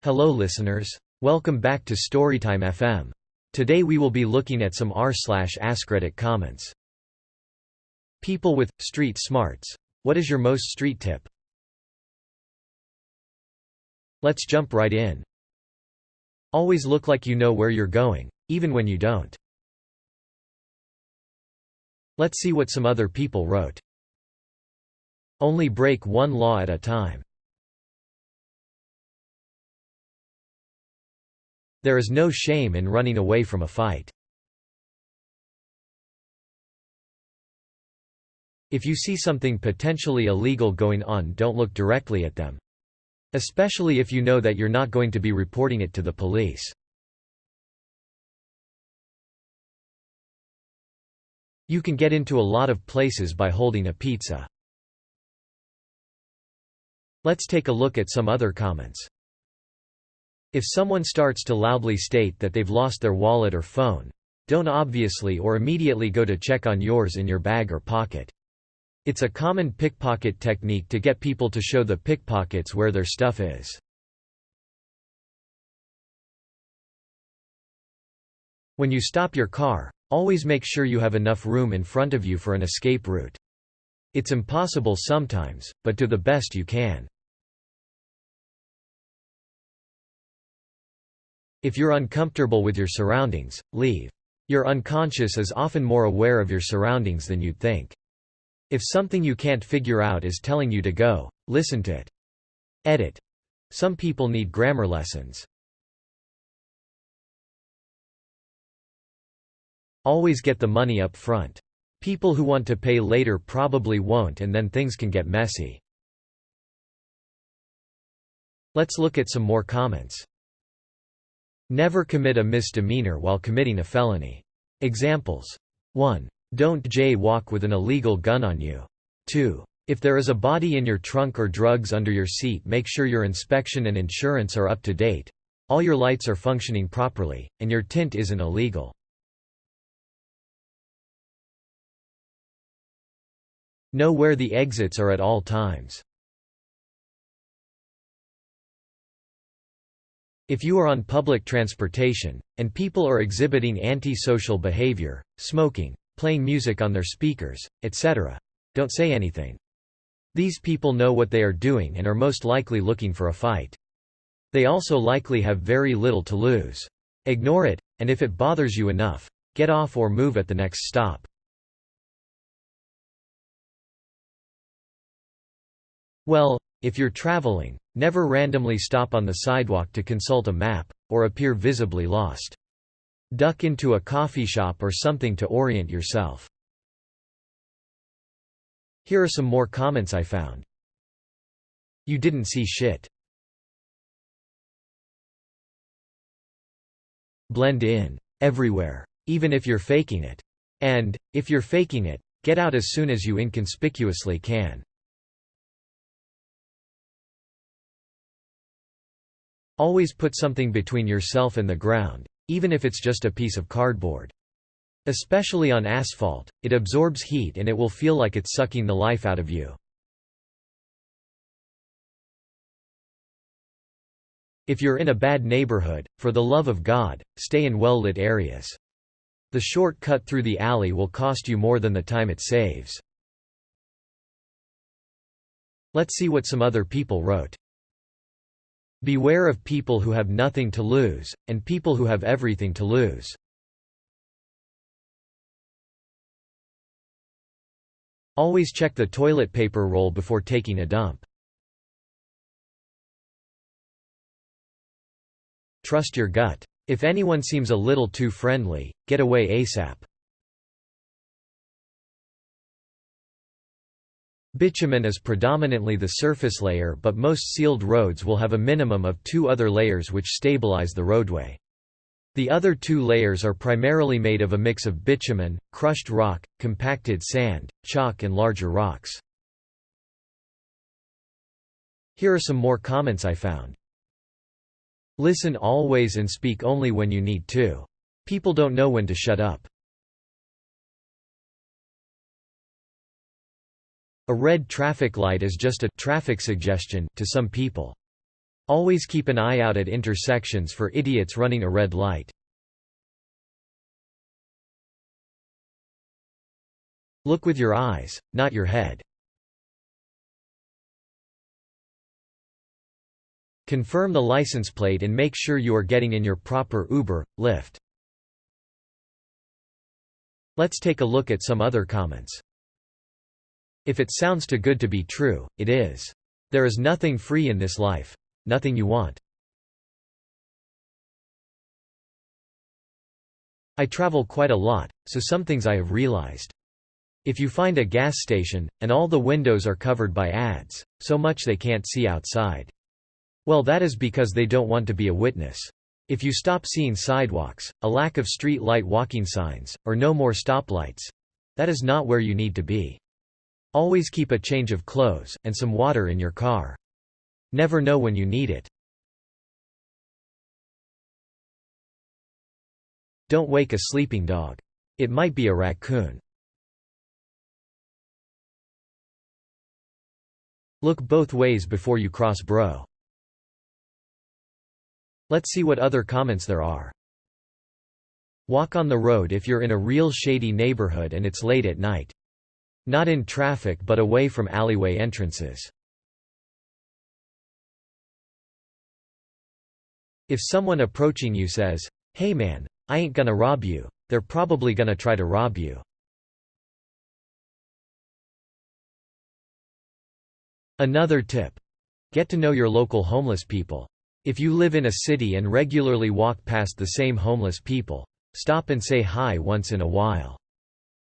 Hello listeners. Welcome back to Storytime FM. Today we will be looking at some r/AskReddit comments. People with street smarts. What is your most street tip? Let's jump right in. Always look like you know where you're going, even when you don't. Let's see what some other people wrote. Only break one law at a time. There is no shame in running away from a fight. If you see something potentially illegal going on, don't look directly at them. Especially if you know that you're not going to be reporting it to the police. You can get into a lot of places by holding a pizza. Let's take a look at some other comments. If someone starts to loudly state that they've lost their wallet or phone, don't obviously or immediately go to check on yours in your bag or pocket. It's a common pickpocket technique to get people to show the pickpockets where their stuff is. When you stop your car, always make sure you have enough room in front of you for an escape route. It's impossible sometimes, but do the best you can. If you're uncomfortable with your surroundings, leave. Your unconscious is often more aware of your surroundings than you'd think. If something you can't figure out is telling you to go, listen to it. Edit. Some people need grammar lessons. Always get the money up front. People who want to pay later probably won't, and then things can get messy. Let's look at some more comments. Never commit a misdemeanor while committing a felony. Examples. 1. Don't jaywalk with an illegal gun on you. 2. If there is a body in your trunk or drugs under your seat, make sure your inspection and insurance are up to date, all your lights are functioning properly, and your tint isn't illegal. Know where the exits are at all times. If you are on public transportation, and people are exhibiting antisocial behavior, smoking, playing music on their speakers, etc., don't say anything. These people know what they are doing and are most likely looking for a fight. They also likely have very little to lose. Ignore it, and if it bothers you enough, get off or move at the next stop. Well, if you're traveling, never randomly stop on the sidewalk to consult a map, or appear visibly lost. Duck into a coffee shop or something to orient yourself. Here are some more comments I found. You didn't see shit. Blend in. Everywhere. Even if you're faking it. And, if you're faking it, get out as soon as you inconspicuously can. Always put something between yourself and the ground, even if it's just a piece of cardboard. Especially on asphalt, it absorbs heat and it will feel like it's sucking the life out of you. If you're in a bad neighborhood, for the love of God, stay in well-lit areas. The short cut through the alley will cost you more than the time it saves. Let's see what some other people wrote. Beware of people who have nothing to lose, and people who have everything to lose. Always check the toilet paper roll before taking a dump. Trust your gut. If anyone seems a little too friendly, get away ASAP. Bitumen is predominantly the surface layer, but most sealed roads will have a minimum of 2 other layers which stabilize the roadway. The other 2 layers are primarily made of a mix of bitumen, crushed rock, compacted sand, chalk and larger rocks. Here are some more comments I found. Listen always and speak only when you need to. People don't know when to shut up. A red traffic light is just a traffic suggestion to some people. Always keep an eye out at intersections for idiots running a red light. Look with your eyes, not your head. Confirm the license plate and make sure you are getting in your proper Uber, Lyft. Let's take a look at some other comments. If it sounds too good to be true, it is. There is nothing free in this life. Nothing you want. I travel quite a lot, so some things I have realized. If you find a gas station, and all the windows are covered by ads, so much they can't see outside. Well, that is because they don't want to be a witness. If you stop seeing sidewalks, a lack of street light walking signs, or no more stoplights, that is not where you need to be. Always keep a change of clothes, and some water in your car. Never know when you need it. Don't wake a sleeping dog. It might be a raccoon. Look both ways before you cross, bro. Let's see what other comments there are. Walk on the road if you're in a real shady neighborhood and it's late at night. Not in traffic but away from alleyway entrances. If someone approaching you says, "Hey man, I ain't gonna rob you," they're probably gonna try to rob you. Another tip. Get to know your local homeless people. If you live in a city and regularly walk past the same homeless people, stop and say hi once in a while.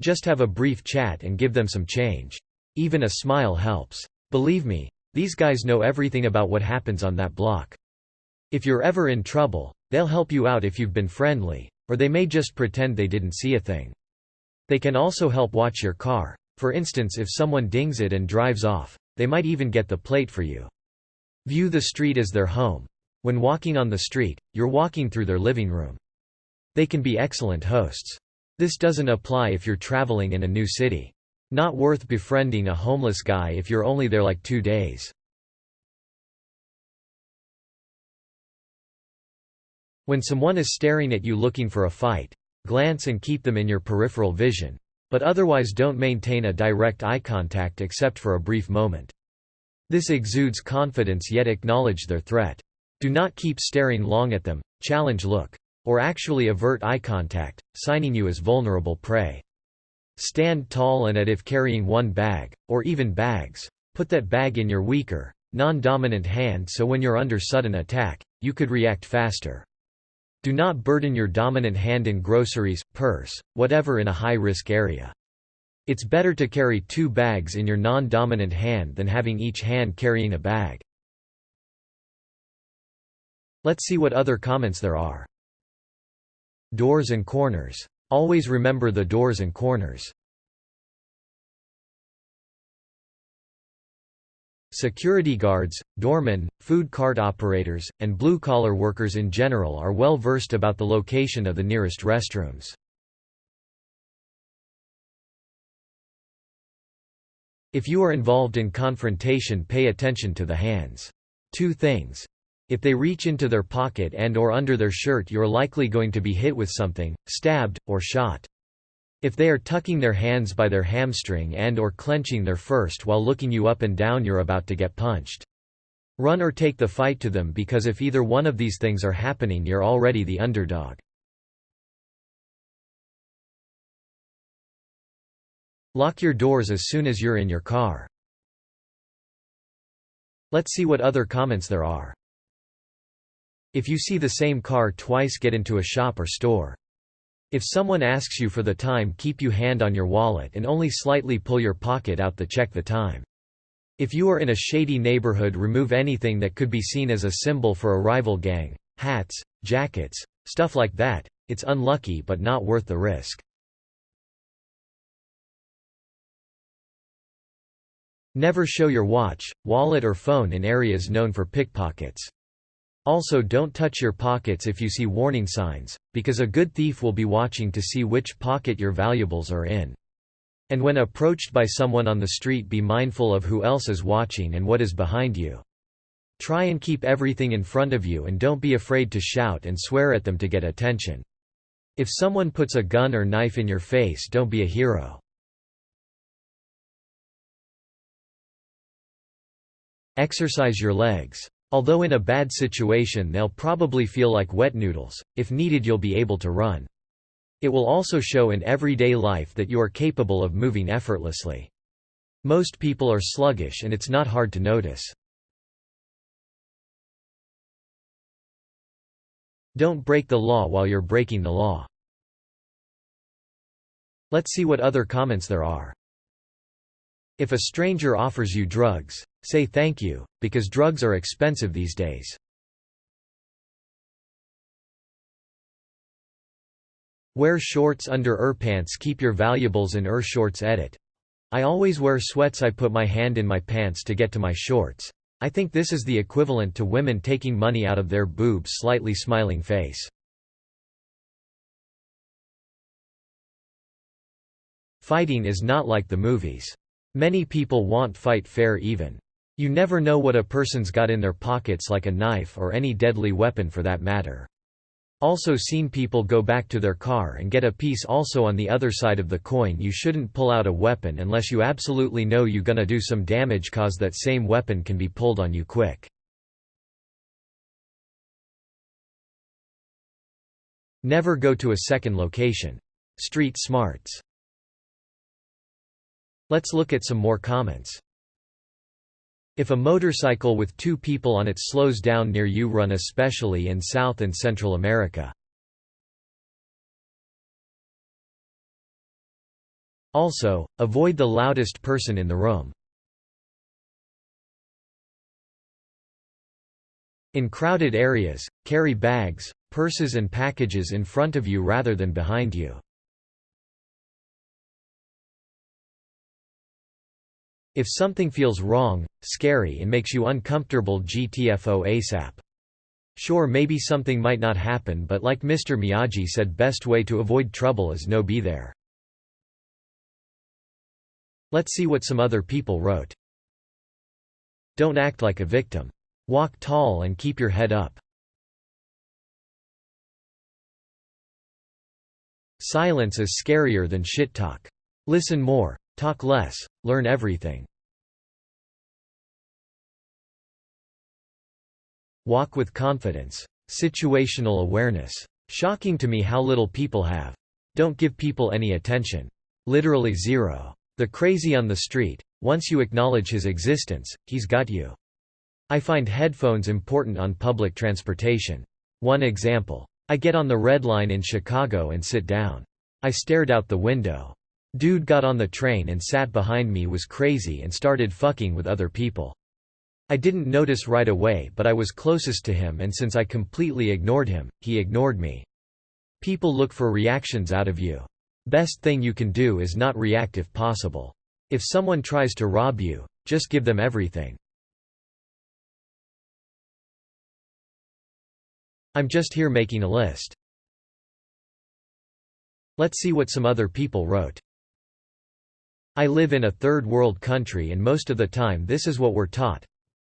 Just have a brief chat and give them some change. Even a smile helps. Believe me, these guys know everything about what happens on that block. If you're ever in trouble, they'll help you out if you've been friendly, or they may just pretend they didn't see a thing. They can also help watch your car. For instance, if someone dings it and drives off, they might even get the plate for you. View the street as their home. When walking on the street, you're walking through their living room. They can be excellent hosts. This doesn't apply if you're traveling in a new city. Not worth befriending a homeless guy if you're only there like 2 days. When someone is staring at you looking for a fight, glance and keep them in your peripheral vision, but otherwise don't maintain a direct eye contact except for a brief moment. This exudes confidence yet acknowledge their threat. Do not keep staring long at them, challenge look, or actually avert eye contact, signing you as vulnerable prey. Stand tall and if carrying one bag, or even bags, put that bag in your weaker, non-dominant hand so when you're under sudden attack, you could react faster. Do not burden your dominant hand in groceries, purse, whatever in a high-risk area. It's better to carry 2 bags in your non-dominant hand than having each hand carrying a bag. Let's see what other comments there are. Doors and corners. Always remember the doors and corners. Security guards, doormen, food cart operators, and blue-collar workers in general are well versed about the location of the nearest restrooms. If you are involved in confrontation, pay attention to the hands. 2 things. If they reach into their pocket and/or under their shirt, you're likely going to be hit with something, stabbed, or shot. If they are tucking their hands by their hamstring and/or clenching their fist while looking you up and down, you're about to get punched. Run or take the fight to them because if either one of these things are happening, you're already the underdog. Lock your doors as soon as you're in your car. Let's see what other comments there are. If you see the same car twice, get into a shop or store. If someone asks you for the time, keep your hand on your wallet and only slightly pull your pocket out to check the time. If you are in a shady neighborhood, remove anything that could be seen as a symbol for a rival gang, hats, jackets, stuff like that. It's unlucky but not worth the risk. Never show your watch, wallet or phone in areas known for pickpockets. Also, don't touch your pockets if you see warning signs, because a good thief will be watching to see which pocket your valuables are in. And when approached by someone on the street, be mindful of who else is watching and what is behind you. Try and keep everything in front of you and don't be afraid to shout and swear at them to get attention. If someone puts a gun or knife in your face, don't be a hero. Exercise your legs. Although in a bad situation they'll probably feel like wet noodles, if needed you'll be able to run. It will also show in everyday life that you are capable of moving effortlessly. Most people are sluggish and it's not hard to notice. Don't break the law while you're breaking the law. Let's see what other comments there are. If a stranger offers you drugs, say thank you, because drugs are expensive these days. Wear shorts under pants. Keep your valuables in shorts. Edit. I always wear sweats. I put my hand in my pants to get to my shorts. I think this is the equivalent to women taking money out of their boobs. Slightly smiling face. Fighting is not like the movies. Many people want fight fair even. You never know what a person's got in their pockets, like a knife or any deadly weapon for that matter. Also seen people go back to their car and get a piece. Also on the other side of the coin, you shouldn't pull out a weapon unless you absolutely know you're gonna do some damage, cause that same weapon can be pulled on you quick. Never go to a second location. Street smarts. Let's look at some more comments. If a motorcycle with 2 people on it slows down near you, run, especially in South and Central America. Also, avoid the loudest person in the room. In crowded areas, carry bags, purses and packages in front of you rather than behind you. If something feels wrong, scary and makes you uncomfortable, GTFO ASAP. Sure, maybe something might not happen, but like Mr. Miyagi said, best way to avoid trouble is no be there. Let's see what some other people wrote. Don't act like a victim. Walk tall and keep your head up. Silence is scarier than shit talk. Listen more. Talk less, learn everything. Walk with confidence. Situational awareness. Shocking to me how little people have. Don't give people any attention. Literally zero. The crazy on the street, once you acknowledge his existence, he's got you. I find headphones important on public transportation. One example. I get on the Red Line in Chicago and sit down. I stared out the window. Dude got on the train and sat behind me, was crazy and started fucking with other people. I didn't notice right away, but I was closest to him, and since I completely ignored him, he ignored me. People look for reactions out of you. Best thing you can do is not react if possible. If someone tries to rob you, just give them everything. I'm just here making a list. Let's see what some other people wrote. I live in a third world country and most of the time this is what we're taught.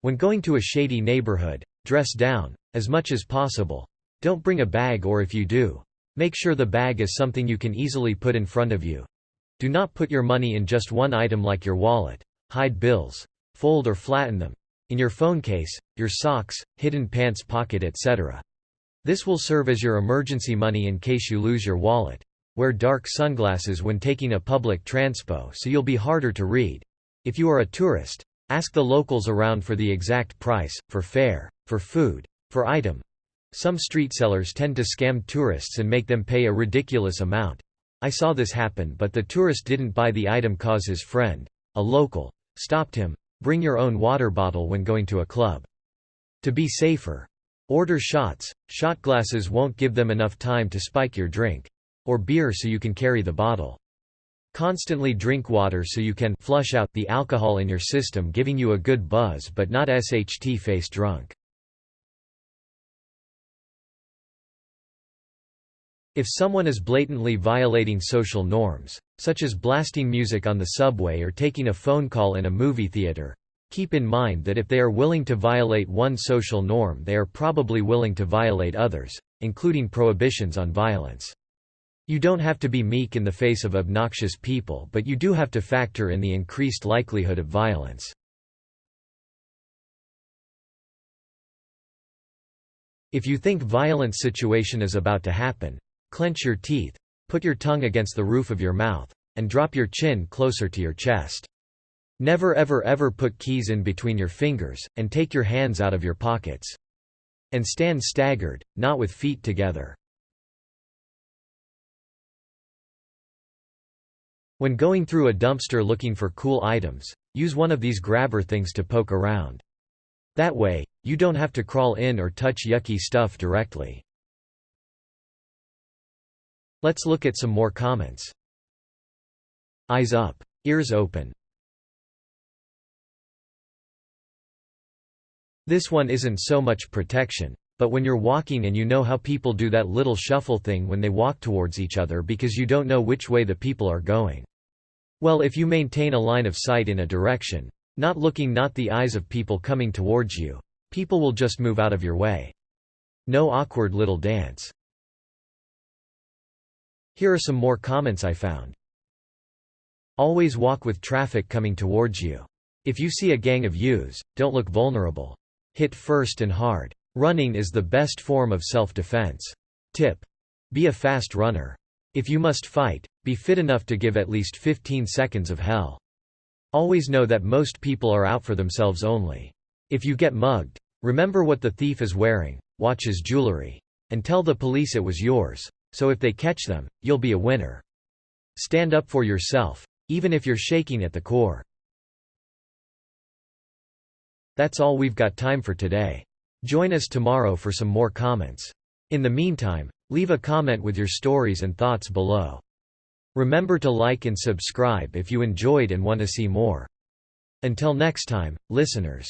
When going to a shady neighborhood, dress down, as much as possible. Don't bring a bag, or if you do, make sure the bag is something you can easily put in front of you. Do not put your money in just one item like your wallet. Hide bills. Fold or flatten them. In your phone case, your socks, hidden pants pocket, etc. This will serve as your emergency money in case you lose your wallet. Wear dark sunglasses when taking a public transpo so you'll be harder to read. If you are a tourist, ask the locals around for the exact price, for fare, for food, for item. Some street sellers tend to scam tourists and make them pay a ridiculous amount. I saw this happen, but the tourist didn't buy the item cause his friend, a local, stopped him. Bring your own water bottle when going to a club. To be safer, order shots. Shot glasses won't give them enough time to spike your drink. Or beer so you can carry the bottle. Constantly drink water so you can flush out the alcohol in your system, giving you a good buzz but not SHT face drunk. If someone is blatantly violating social norms, such as blasting music on the subway or taking a phone call in a movie theater, Keep in mind that if they are willing to violate one social norm, they are probably willing to violate others, including prohibitions on violence. You don't have to be meek in the face of obnoxious people, but you do have to factor in the increased likelihood of violence. If you think violent situation is about to happen, clench your teeth, put your tongue against the roof of your mouth, and drop your chin closer to your chest. Never ever put keys in between your fingers, and take your hands out of your pockets. And stand staggered, not with feet together. When going through a dumpster looking for cool items, use one of these grabber things to poke around. That way, you don't have to crawl in or touch yucky stuff directly. Let's look at some more comments. Eyes up. Ears open. This one isn't so much protection, but when you're walking and you know how people do that little shuffle thing when they walk towards each other because you don't know which way the people are going. Well, if you maintain a line of sight in a direction, not looking, not the eyes of people coming towards you, people will just move out of your way. No awkward little dance. Here are some more comments I found. Always walk with traffic coming towards you. If you see a gang of yous, don't look vulnerable. Hit first and hard. Running is the best form of self-defense. Tip. Be a fast runner. If you must fight, be fit enough to give at least 15 seconds of hell. Always know that most people are out for themselves only. If you get mugged, remember what the thief is wearing, watch his jewelry. And tell the police it was yours, so if they catch them, you'll be a winner. Stand up for yourself, even if you're shaking at the core. That's all we've got time for today. Join us tomorrow for some more comments. In the meantime, leave a comment with your stories and thoughts below. Remember to like and subscribe if you enjoyed and want to see more. Until next time, listeners.